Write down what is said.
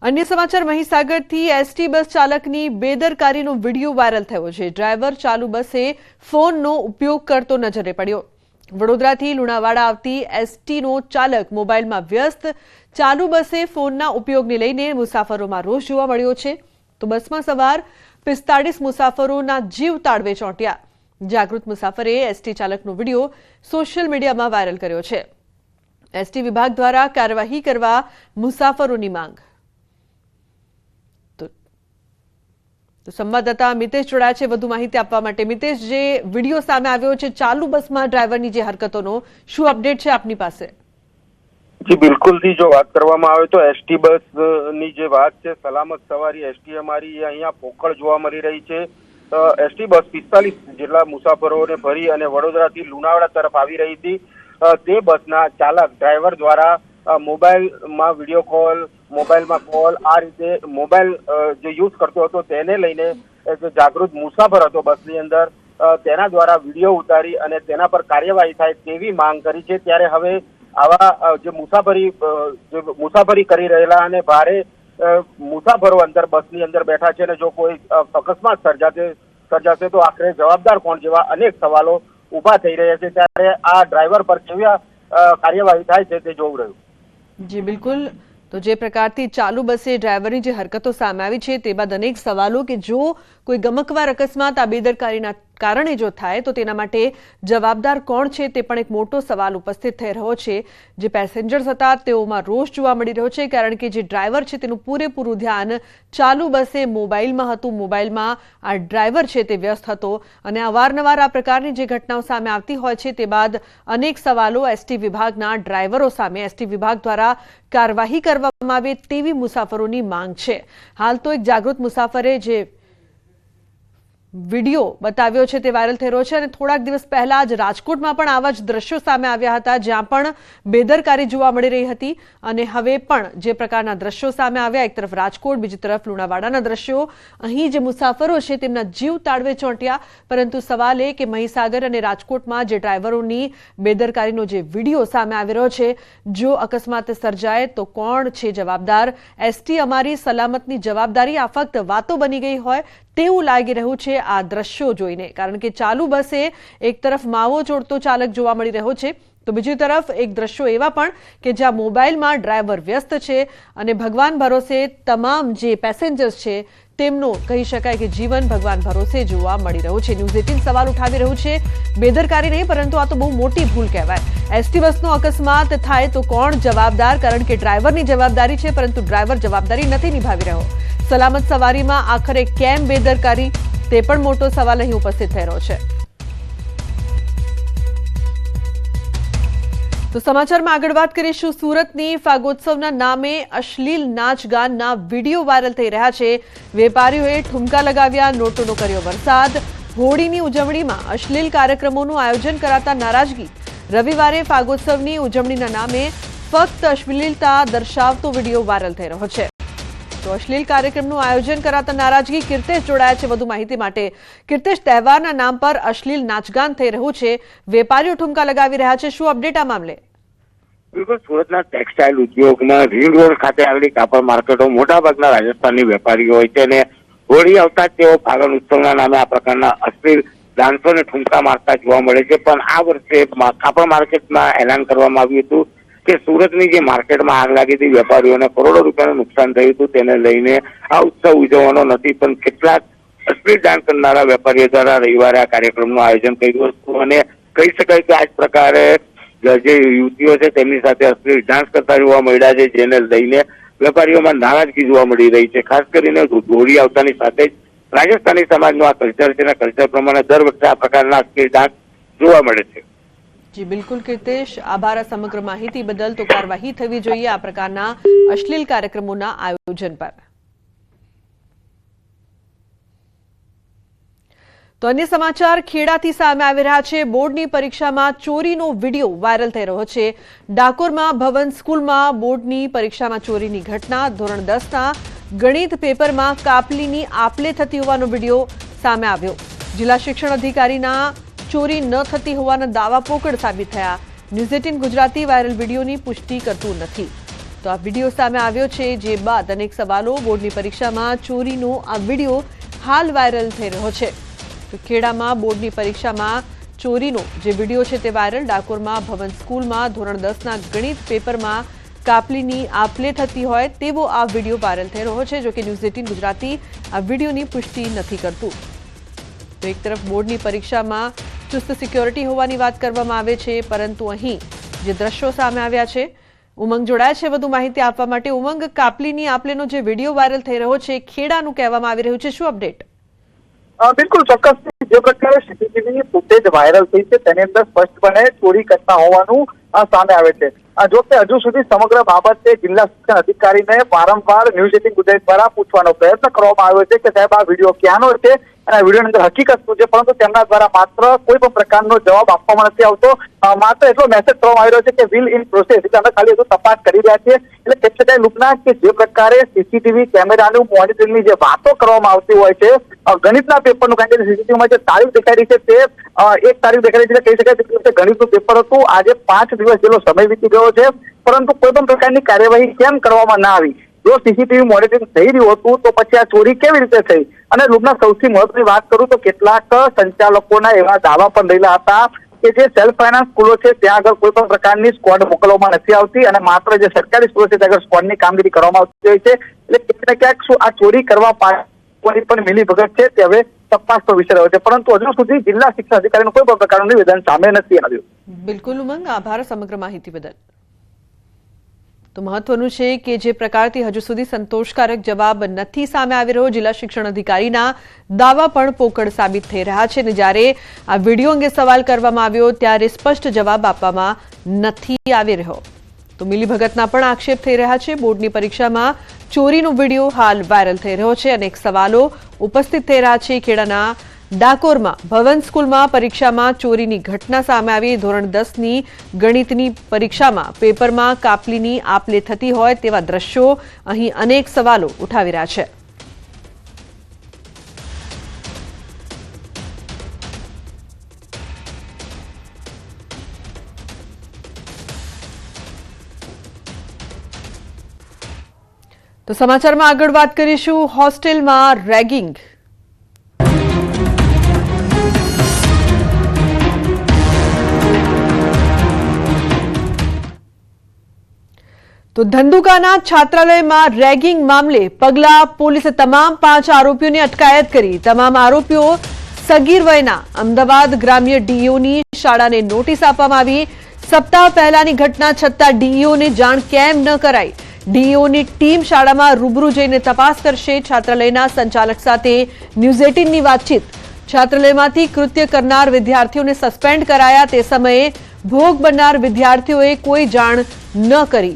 अन्य समाचार મહીસાગરથી ST bus ચાલકની બેદરકારીનો video viral થયો છે। ડ્રાઈવર ચાલુ બસે ફોનનો ઉપયોગ કરતો નજરે પડ્યો। વડોદરાથી લુણાવાડા આવતી એસટીનો ચાલક મોબાઈલમાં વ્યસ્ત। ચાલુ બસે ફોનના ઉપયોગને લઈને મુસાફરોમાં રોષ જોવા મળ્યો છે। તો બસમાં સવાર 45 મુસાફરોના જીવ તાળવે ચોંટ્યા। જાગૃત મુસાફરે એસટી ચાલકનો વિડિયો સોશિયલ મીડિયામાં વાયરલ કર્યો છે। એસટી વિભાગ દ્વારા કાર્યવાહી કરવા મુસાફરોની માંગ। तो संवाददाता मितेश जोड़ाया है વધુ માહિતી આપવા માટે। મિતેશ, જે વિડિયો સામે આવ્યો છે ચાલુ બસમાં ડ્રાઈવરની જે હરકતોનો શું અપડેટ છે આપની પાસે? જી બિલકુલ થી જો વાત કરવામાં આવે તો એસટી બસની જે વાત છે સલામત સવારી એસટી અમારી અહીંયા પોકળ જોવા મળી રહી છે। એસટી બસ 45 જેટલા મુસાફરોને ભરી અને વડોદરાથી લુણાવાડા તરફ આવી રહી હતી। તે બસના ચાલક ડ્રાઈવર દ્વારા મોબાઈલમાં વિડીયો કોલ, મોબાઈલમાં કોલ, આ રીતે મોબાઈલ જે યુઝ કરતો હતો તેને લઈને જે જાગૃત મુસાફર હતો બસની અંદર તેના દ્વારા વિડીયો ઉતારી અને તેના પર કાર્યવાહી થાય તેવી માંગ કરી છે। ત્યારે હવે આવા જે મુસાફરી કરી રહેલા અને ભારે મુસાફરો અંદર બસની અંદર બેઠા છે અને જો કોઈ અકસ્માત સર્જાશે તો આખરે જવાબદાર કોણ જેવા અનેક સવાલો ઉભા થઈ રહ્યા છે। ત્યારે આ ડ્રાઈવર પર કેવી કાર્યવાહી થાય છે તે જોવું રહ્યું। જી બિલકુલ, તો જે પ્રકારથી ચાલુ બસે ડ્રાઈવરની જે હરકતો સામે આવી છે તે બાદ અનેક સવાલો કે જો કોઈ ગમકવાર અકસ્માત આ બેદરકારીના કારણે જો થાય તો તેના માટે જવાબદાર કોણ છે તે પણ એક મોટો સવાલ ઉપસ્થિત થઈ રહ્યો છે। જે પેસેન્જર્સ હતા તેઓમાં રોષ જોવા મળી રહ્યો છે કારણ કે જે ડ્રાઈવર છે તેનું પૂરેપૂરું ધ્યાન ચાલુ બસે મોબાઈલમાં હતું। મોબાઈલમાં આ ડ્રાઈવર છે તે વ્યસ્ત હતો અને અવારનવાર આ પ્રકારની જે ઘટનાઓ સામે આવતી હોય છે તે બાદ અનેક સવાલો એસટી વિભાગના ડ્રાઈવરો સામે એસટી વિભાગ દ્વારા કાર્યવાહી કરવામાં આવે તેવી મુસાફરોની માંગ છે। હાલ તો એક જાગૃત મુસાફરે જે વિડિયો બતાવ્યો છે તે વાયરલ થઈ રહ્યો છે અને થોડાક દિવસ પહેલા જ રાજકોટમાં પણ આવા જ દ્રશ્યો સામે આવ્યા હતા જ્યાં પણ બેદરકારી જોવા મળી રહી હતી અને હવે પણ જે પ્રકારના દ્રશ્યો સામે આવ્યા, એક તરફ રાજકોટ, બીજી તરફ લુણાવાડાના દ્રશ્યો, અહીં જે મુસાફરો છે તેમના જીવ તાળવે ચોંટ્યા। પરંતુ સવાલ એ કે મહીસાગર અને રાજકોટમાં જે ડ્રાઈવરોની બેદરકારીનો જે વિડિયો સામે આવી રહ્યો છે, જો અકસ્માત સર્જાય તો કોણ છે જવાબદાર? એસટી અમારી સલામતની જવાબદારી આ ફક્ત વાતો બની ગઈ હોય તેવું લાગી રહ્યું છે આ દ્રશ્યો જોઈને, કારણ કે ચાલુ બસે એક તરફ માવો ચોડતો ચાલક જોવા મળી રહ્યો છે તો બીજી તરફ એક દ્રશ્યો એવા પણ કે જ્યાં મોબાઈલમાં ડ્રાઈવર વ્યસ્ત છે અને ભગવાન ભરોસે તમામ જે પેસેન્જર્સ છે તેમનું કહી શકાય કે જીવન ભગવાન ભરોસે જોવા મળી રહ્યું છે। ન્યૂઝ 18 સવાલ ઉઠાવી રહ્યું છે બેદરકારી નહીં પરંતુ આ તો બહુ મોટી ભૂલ કહેવાય। એસટી બસનો અકસ્માત થાય તો કોણ જવાબદાર? કારણ કે ડ્રાઈવરની જવાબદારી છે પરંતુ ડ્રાઈવર જવાબદારી નથી નિભાવી રહ્યો। સલામત સવારીમાં આખરે કેમ બેદરકારી તે પણ મોટો સવાલ અહીં ઉપસ્થિત થઈ રહ્યો છે। તો સમાચારમાં આગળ વાત કરીશું। સુરતની ફાગોત્સવના નામે અશ્લીલ નાચગાનના વિડીયો વાયરલ થઈ રહ્યા છે। વેપારીઓએ ઠુમકા લગાવ્યા, નોટોનો કર્યો વરસાદ। હોળીની ઉજવણીમાં અશ્લીલ કાર્યક્રમોનું આયોજન કરાતા નારાજગી। રવિવારે ફાગોત્સવની ઉજવણીના નામે ફક્ત અશ્લીલતા દર્શાવતો વિડીયો વાયરલ થઈ રહ્યો છે। તો અશ્લીલ કાર્યક્રમનું આયોજન કરાતા નારાજગી। કીર્તેશ જોડાયા છે વધુ માહિતી માટે। કીર્તેશ, તહેવારના નામ પર અશ્લીલ નાચગાન થઈ રહ્યું છે, વેપારીઓ ઠુમકા લગાવી રહ્યા છે, શું અપડેટ આ મામલે? બિલકુલ, સુરતના ટેક્સટાઇલ ઉદ્યોગના રીંગ રોડ ખાતે આવેલી કાપડ માર્કેટો મોટાભાગના રાજસ્થાની વેપારીઓ હોય છે અને હોળી આવતા તેઓ ફાગણ ઉત્સવના નામે આ પ્રકારના અશ્લીલ ડાન્સો અને ઠુમકા મારતા જોવા મળે છે। પણ આ વર્ષે કાપડ માર્કેટમાં એલાન કરવામાં આવ્યું હતું કે સુરતની જે માર્કેટમાં આગ લાગી હતી, વેપારીઓને કરોડો રૂપિયાનું નુકસાન થયું હતું, તેને લઈને આ ઉત્સવ ઉજવવાનો નથી। પણ કેટલાક અશ્લીલ ડાન્સ કરનારા વેપારીઓ દ્વારા રવિવારે આ કાર્યક્રમનું આયોજન કર્યું હતું અને કહી શકાય કે આ જ પ્રકારે જે યુવતીઓ છે તેમની સાથે અશ્લીલ ડાન્સ કરતા જોવા મળ્યા છે, જેને લઈને વેપારીઓમાં નારાજગી જોવા મળી રહી છે। ખાસ કરીને હોળી આવતાની સાથે જ રાજસ્થાની સમાજનું આ કલ્ચર છે અને કલ્ચર પ્રમાણે દર વખતે આ પ્રકારના અશ્લીલ ડાન્સ જોવા મળે છે। જી બિલકુલ કીર્તેશ, આભાર આ સમગ્ર માહિતી બદલ। તો કાર્યવાહી થવી જોઈએ આ પ્રકારના અશ્લીલ કાર્યક્રમોના આયોજન પર। તો અન્ય સમાચાર ખેડાથી સામે આવી રહ્યા છે। બોર્ડની પરીક્ષામાં ચોરીનો વિડીયો વાયરલ થઈ રહ્યો છે। ડાકોરમાં ભવન સ્કૂલમાં બોર્ડની પરીક્ષામાં ચોરીની ઘટના। ધોરણ 10ના ગણિત પેપરમાં કાપલીની આપલે થતી હોવાનો વિડીયો સામે આવ્યો। જિલ્લા શિક્ષણ અધિકારીના ચોરી ન થતી હોવાના દાવા પોકળ સાબિત થયા। ન્યૂઝ 18 ગુજરાતી વાયરલ વિડીયોની પુષ્ટિ કરતું નથી। તો આ વિડીયો સામે આવ્યો છે, જે બાદ અનેક સવાલો બોર્ડની પરીક્ષામાં ચોરીનો આ વિડીયો હાલ વાયરલ થઈ રહ્યો છે। તો ખેડામાં બોર્ડની પરીક્ષામાં ચોરીનો જે વિડીયો છે તે વાયરલ। ડાકોરમાં ભવન સ્કૂલમાં ધોરણ 10ના ગણિત પેપરમાં કાપલીની આપલે થતી હોય તેવો આ વિડીયો વાયરલ થઈ રહ્યો છે। જો કે ન્યૂઝ 18 ગુજરાતી આ વિડીયોની પુષ્ટિ નથી કરતું। તો એક તરફ બોર્ડની પરીક્ષામાં ચુસ્ત સિક્યોરિટી હોવાની વાત કરવામાં આવે છે, પરંતુ અહીં જે દ્રશ્યો સામે આવ્યા છે, ઉમંગ જોડાયા છે વધુ માહિતી આપવા માટે। ઉમંગ, કાપલીની આપલેનો જે વિડીયો વાયરલ થઈ રહ્યો છે, ખેડાનું કહેવામાં આવી રહ્યું છે, શું અપડેટ? બિલકુલ ચોક્કસ જે પ્રકારે સીસીટીવી ફૂટેજ વાયરલ થઈ છે તેની અંદર સ્પષ્ટપણે ચોરી કરતા હોવાનું સામે આવે છે। જો કે હજુ સુધી સમગ્ર બાબતે જિલ્લા શિક્ષણ અધિકારીને વારંવાર ન્યૂઝ 18 ગુજરાત દ્વારા પૂછવાનો પ્રયત્ન કરવામાં આવ્યો છે કે સાહેબ આ વિડીયો ક્યાંનો છે અને આ વિડીયોની અંદર હકીકત શું છે, પરંતુ તેમના દ્વારા માત્ર કોઈ પણ પ્રકારનો જવાબ આપવામાં નથી આવતો। માત્ર એટલો મેસેજ કરવામાં આવી રહ્યો છે કે વિલ ઇન પ્રોસેસ, એટલે અમે ખાલી હજુ તપાસ કરી રહ્યા છીએ। એટલે કહી શકાય લુકના કે જે પ્રકારે સીસીટીવી કેમેરાનું મોનિટરિંગની જે વાતો કરવામાં આવતી હોય છે, ગણિતના પેપરનું, કારણ કે સીસીટીવીમાં જે તારીખ દેખાઈ રહી છે તે એક તારીખ દેખાઈ રહી છે, કહી શકાય કે ગણિતનું પેપર હતું। આજે 5 દિવસ જેટલો સમય વીતી ગયો છે, પરંતુ કોઈ પણ પ્રકારની કાર્યવાહી કેમ કરવામાં ના આવી? જો સીસીટીવી મોનિટરિંગ થઈ રહ્યું હતું તો પછી આ ચોરી કેવી રીતે થઈ? અને લુકના સૌથી મહત્વની વાત કરું તો કેટલાક સંચાલકોના એવા દાવા પણ રહેલા હતા કે જે સેલ્ફ ફાઇનાન્સ સ્કૂલો છે ત્યાં આગળ કોઈ પણ પ્રકારની સ્ક્વોડ મોકલવામાં નથી આવતી અને માત્ર જે સરકારી સ્કૂલો છે ત્યાં આગળ સ્ક્વોડની કામગીરી કરવામાં આવતી હોય છે। એટલે ક્યાંક ને ક્યાંક શું આ ચોરી કરવા પાછળ પણ મિલીભગત છે તે હવે તપાસનો વિષય રહ્યો છે, પરંતુ હજુ સુધી જિલ્લા શિક્ષણ અધિકારીનું કોઈ પણ પ્રકારનું નિવેદન સામે નથી આવ્યું। બિલકુલ ઉમંગ, આભાર સમગ્ર માહિતી બદલ। તો મહત્વનું છે કે જે પ્રકારથી હજુ સુધી સંતોષકારક જવાબ નથી સામે આવી રહ્યો, જિલ્લા શિક્ષણ અધિકારીના દાવા પણ પોકળ સાબિત થઈ રહ્યા છે, અને જ્યારે આ વિડીયો અંગે સવાલ કરવામાં આવ્યો ત્યારે સ્પષ્ટ જવાબ આપવામાં નથી આવી રહ્યો। તો મિલીભગતના પણ આક્ષેપ થઈ રહ્યા છે। બોર્ડની પરીક્ષામાં ચોરીનો વિડીયો હાલ વાયરલ થઈ રહ્યો છે, અનેક સવાલો ઉપસ્થિત થઈ રહ્યા છે। ખેડાના ડાકોરમાં ભવન સ્કૂલમાં પરીક્ષામાં ચોરીની ઘટના સામે આવી। ધોરણ 10ની ગણિતની પરીક્ષામાં પેપરમાં કાપલીની આપલે થતી હોય તેવા દ્રશ્યો અહીં અનેક સવાલો ઉઠાવી રહ્યા છે। તો સમાચારમાં આગળ વાત કરીશું હોસ્ટેલમાં રેગિંગ। તો ધંધુકાના છાત્રાલયમાં રેગિંગ મામલે પગલા પોલીસે તમામ 5 આરોપીઓની અટકાયત કરી। તમામ આરોપીઓ સગીર વયના। અમદાવાદ ગ્રામ્ય ડીઈઓની શાળાને નોટિસ આપવામાં આવી। સપ્તાહ પહેલાની ઘટના છતાં ડીઈઓને જાણ કેમ ન કરાઈ? ડીઈઓની ટીમ શાળામાં રૂબરૂ જઈને તપાસ કરશે। છાત્રાલયના સંચાલક સાથે ન્યૂઝ 18ની વાતચીત। છાત્રાલયમાંથી કૃત્ય કરનાર વિદ્યાર્થીઓને સસ્પેન્ડ કરાયા, તે સમયે ભોગ બનનાર વિદ્યાર્થીઓએ કોઈ જાણ ન કરી।